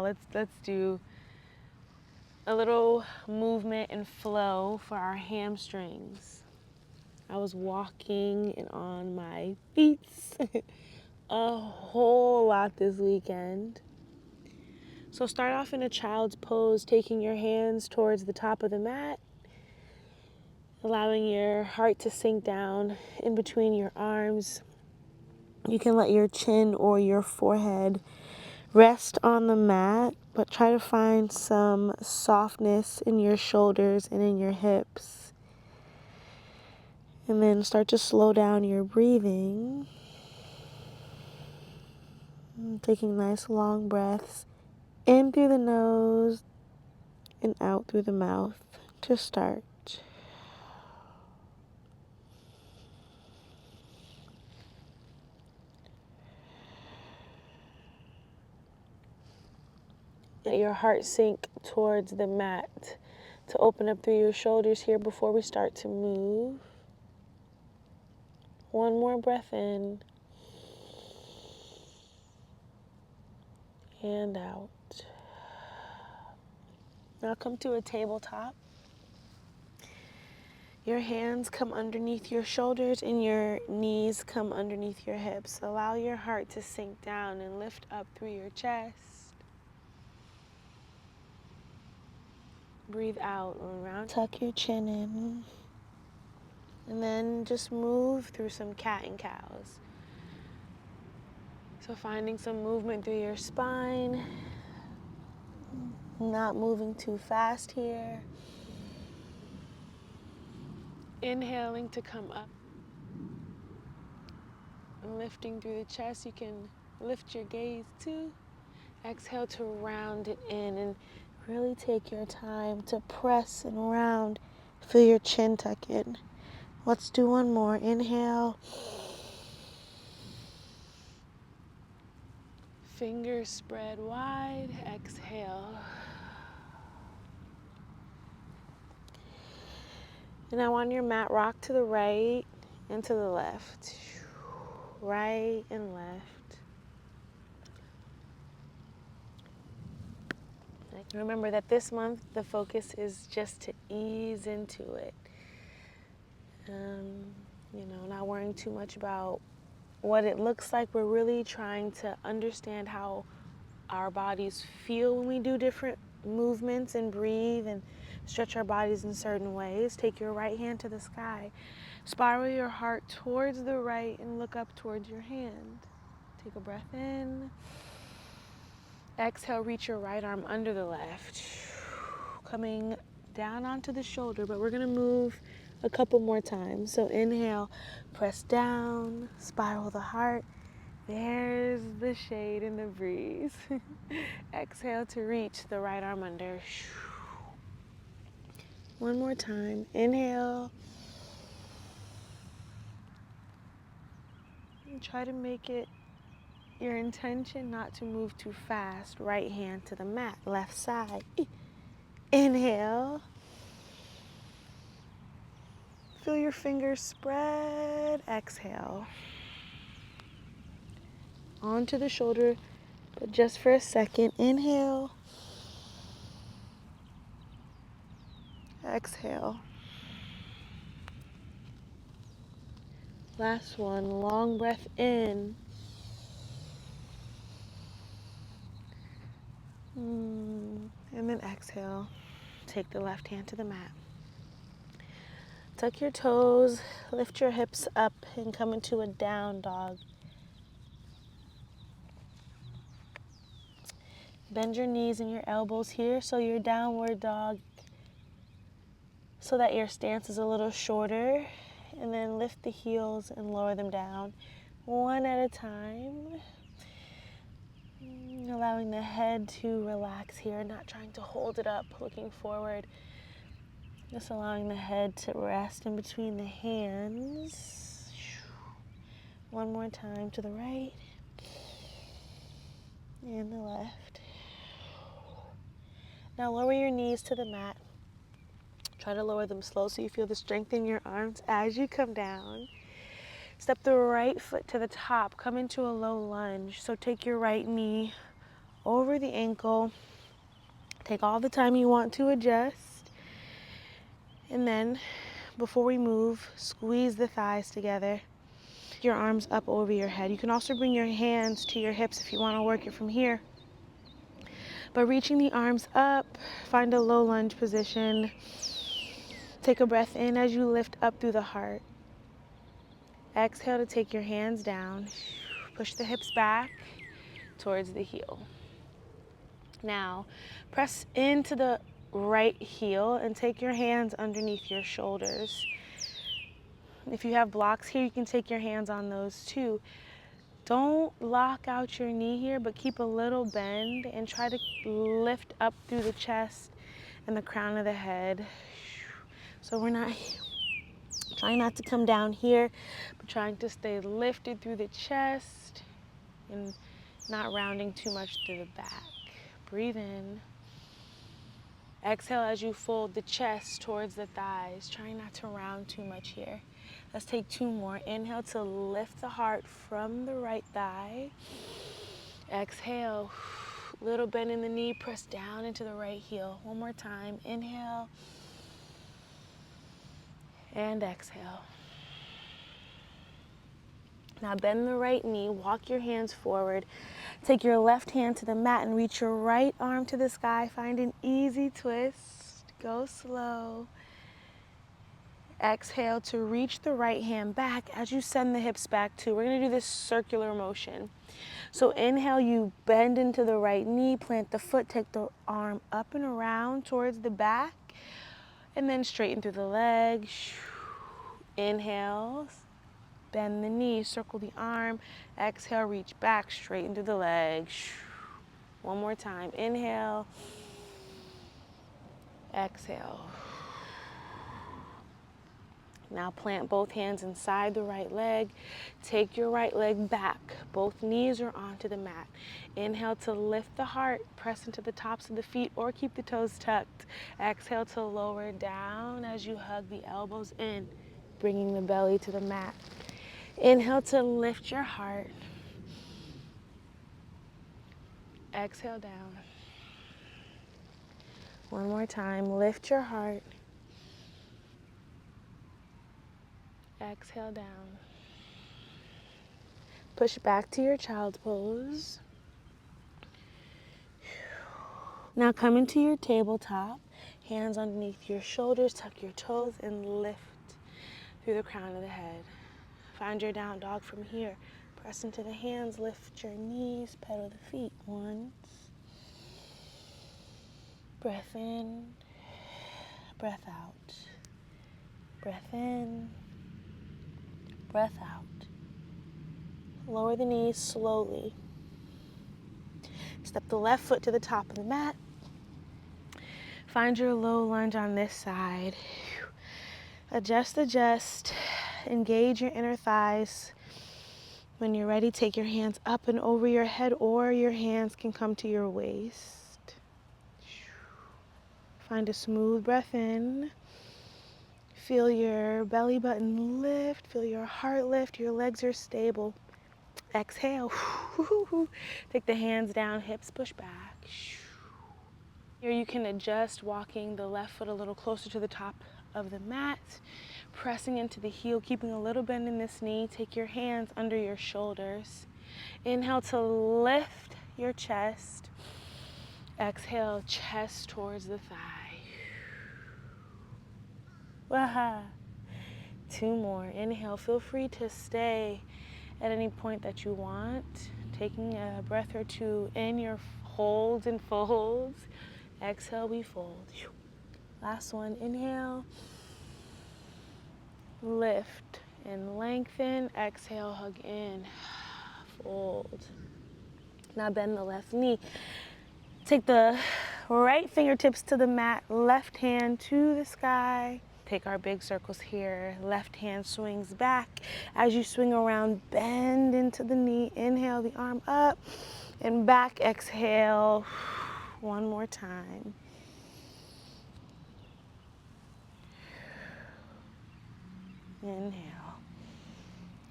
Let's do a little movement and flow for our hamstrings. I was walking and on my feet a whole lot this weekend. So start off in a child's pose, taking your hands towards the top of the mat, allowing your heart to sink down in between your arms. You can let your chin or your forehead rest on the mat, but try to find some softness in your shoulders and in your hips. And then start to slow down your breathing. Taking nice long breaths in through the nose and out through the mouth to start. Let your heart sink towards the mat to open up through your shoulders here before we start to move. One more breath in and out. Now come to a tabletop. Your hands come underneath your shoulders and your knees come underneath your hips. Allow your heart to sink down and lift up through your chest. Breathe out around. Tuck your chin in. And then just move through some cat and cows. So finding some movement through your spine. Not moving too fast here. Inhaling to come up. And lifting through the chest. You can lift your gaze too. Exhale to round it in and really take your time to press and round. Feel your chin tuck in. Let's do one more. Inhale. Fingers spread wide. Exhale. And now on your mat, rock to the right and to the left. Right and left. Remember that this month the focus is just to ease into it. Not worrying too much about what it looks like. We're really trying to understand how our bodies feel when we do different movements and breathe and stretch our bodies in certain ways. Take your right hand to the sky. Spiral your heart towards the right and look up towards your hand. Take a breath in. Exhale, reach your right arm under the left. Coming down onto the shoulder, but we're gonna move a couple more times. So inhale, press down, spiral the heart. There's the shade and the breeze. Exhale to reach the right arm under. One more time. Inhale. And try to make it your intention not to move too fast. Right hand to the mat, left side. Inhale. Feel your fingers spread. Exhale. Onto the shoulder, but just for a second. Inhale. Exhale. Last one. Long breath in. And then exhale. Take the left hand to the mat. Tuck your toes, lift your hips up, and come into a down dog. Bend your knees and your elbows here so your downward dog, so that your stance is a little shorter. And then lift the heels and lower them down, one at a time. Allowing the head to relax here, not trying to hold it up, looking forward. Just allowing the head to rest in between the hands. One more time to the right and the left. Now lower your knees to the mat. Try to lower them slow so you feel the strength in your arms as you come down. Step the right foot to the top. Come into a low lunge. So take your right knee over the ankle. Take all the time you want to adjust. And then, before we move, squeeze the thighs together. Your arms up over your head. You can also bring your hands to your hips if you want to work it from here. But reaching the arms up, find a low lunge position. Take a breath in as you lift up through the heart. Exhale to take your hands down. Push the hips back towards the heel. Now, press into the right heel and take your hands underneath your shoulders. If you have blocks here, you can take your hands on those too. Don't lock out your knee here, but keep a little bend and try to lift up through the chest and the crown of the head. So we're not trying not to come down here, but trying to stay lifted through the chest and not rounding too much through the back. Breathe in. Exhale as you fold the chest towards the thighs. Trying not to round too much here. Let's take 2 more. Inhale to lift the heart from the right thigh. Exhale. Little bend in the knee. Press down into the right heel. One more time. Inhale. And exhale. Now bend the right knee. Walk your hands forward. Take your left hand to the mat and reach your right arm to the sky. Find an easy twist. Go slow. Exhale to reach the right hand back as you send the hips back too. We're going to do this circular motion. So inhale, you bend into the right knee, plant the foot, take the arm up and around towards the back, and then straighten through the leg. Inhale, bend the knee, circle the arm. Exhale, reach back, straighten through the leg. One more time. Inhale. Exhale. Now plant both hands inside the right leg. Take your right leg back. Both knees are onto the mat. Inhale to lift the heart. Press into the tops of the feet or keep the toes tucked. Exhale to lower down as you hug the elbows in, bringing the belly to the mat. Inhale to lift your heart. Exhale down. One more time. Lift your heart. Exhale down. Push back to your child's pose. Now come into your tabletop. Hands underneath your shoulders. Tuck your toes and lift through the crown of the head. Find your down dog from here. Press into the hands. Lift your knees. Pedal the feet once. Breath in. Breath out. Breath in. Breath out. Lower the knees slowly. Step the left foot to the top of the mat. Find your low lunge on this side. Adjust. Engage your inner thighs. When you're ready, take your hands up and over your head, or your hands can come to your waist. Find a smooth breath in. Feel your belly button lift. Feel your heart lift. Your legs are stable. Exhale. Take the hands down, hips push back. Here you can adjust, walking the left foot a little closer to the top of the mat, pressing into the heel, keeping a little bend in this knee. Take your hands under your shoulders. Inhale to lift your chest. Exhale, chest towards the thigh. Waha. 2 more. Inhale, feel free to stay at any point that you want. Taking a breath or two in your holds and folds. Exhale, we fold. Last one. Inhale. Lift and lengthen. Exhale, hug in. Fold. Now bend the left knee. Take the right fingertips to the mat. Left hand to the sky. Take our big circles here. Left hand swings back. As you swing around, bend into the knee. Inhale, the arm up and back. Exhale. One more time. Inhale.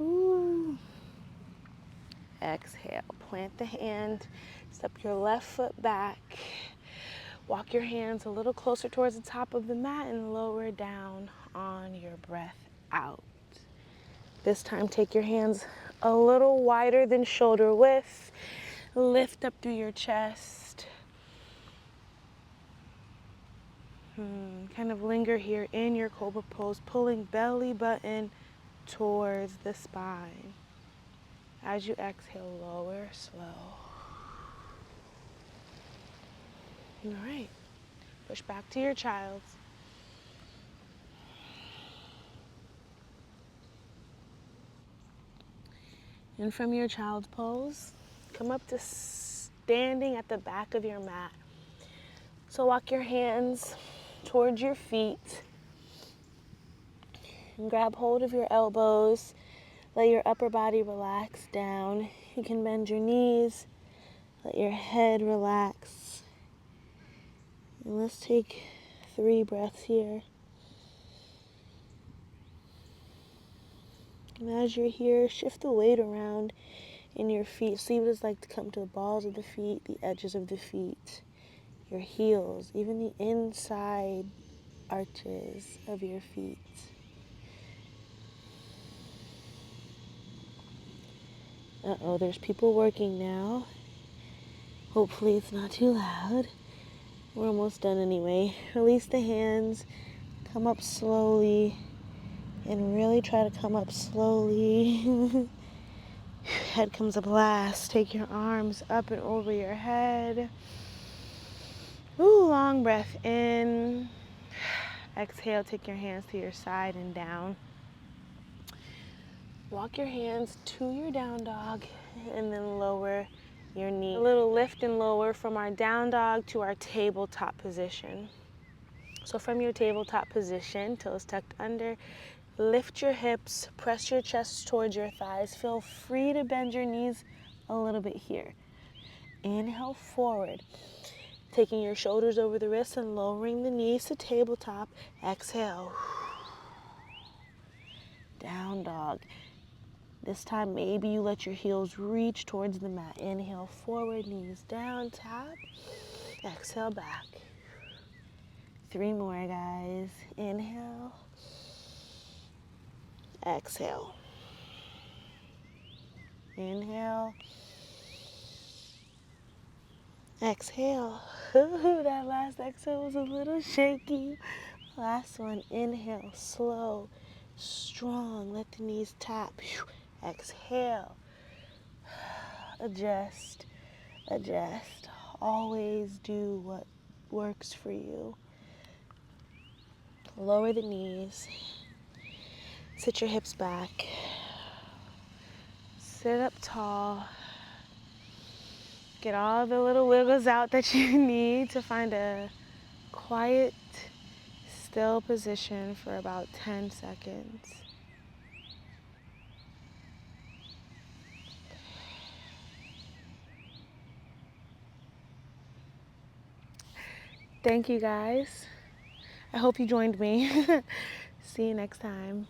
Ooh. exhale. Plant the hand, step your left foot back. Walk your hands a little closer towards the top of the mat and lower down on your breath out. This time, take your hands a little wider than shoulder width. Lift up through your chest. Kind of linger here in your cobra pose, pulling belly button towards the spine. As you exhale, lower, slow. All right. Push back to your child's. And from your child's pose, come up to standing at the back of your mat. So walk your hands towards your feet and grab hold of your elbows. Let your upper body relax down. You can bend your knees. Let your head relax. And let's take 3 breaths here. And as you're here, shift the weight around in your feet. See what it's like to come to the balls of the feet, the edges of the feet, your heels, even the inside arches of your feet. Uh-oh, there's people working now. Hopefully it's not too loud. We're almost done anyway. Release the hands, come up slowly, and really try to come up slowly. Head comes up last. Take your arms up and over your head. Ooh, long breath in. Exhale, take your hands to your side and down. Walk your hands to your down dog and then lower your knee. A little lift and lower from our down dog to our tabletop position. So from your tabletop position, toes tucked under, lift your hips, press your chest towards your thighs. Feel free to bend your knees a little bit here. Inhale forward, taking your shoulders over the wrists and lowering the knees to tabletop. Exhale. Down dog. This time, maybe you let your heels reach towards the mat. Inhale forward, knees down, tap. Exhale back. 3 more, guys. Inhale. Exhale. Inhale. Exhale. Ooh, that last exhale was a little shaky. Last one. Inhale. Slow. Strong. Let the knees tap. Exhale. Adjust. Adjust. Always do what works for you. Lower the knees. Sit your hips back. Sit up tall. Get all the little wiggles out that you need to find a quiet, still position for about 10 seconds. Thank you, guys. I hope you joined me. See you next time.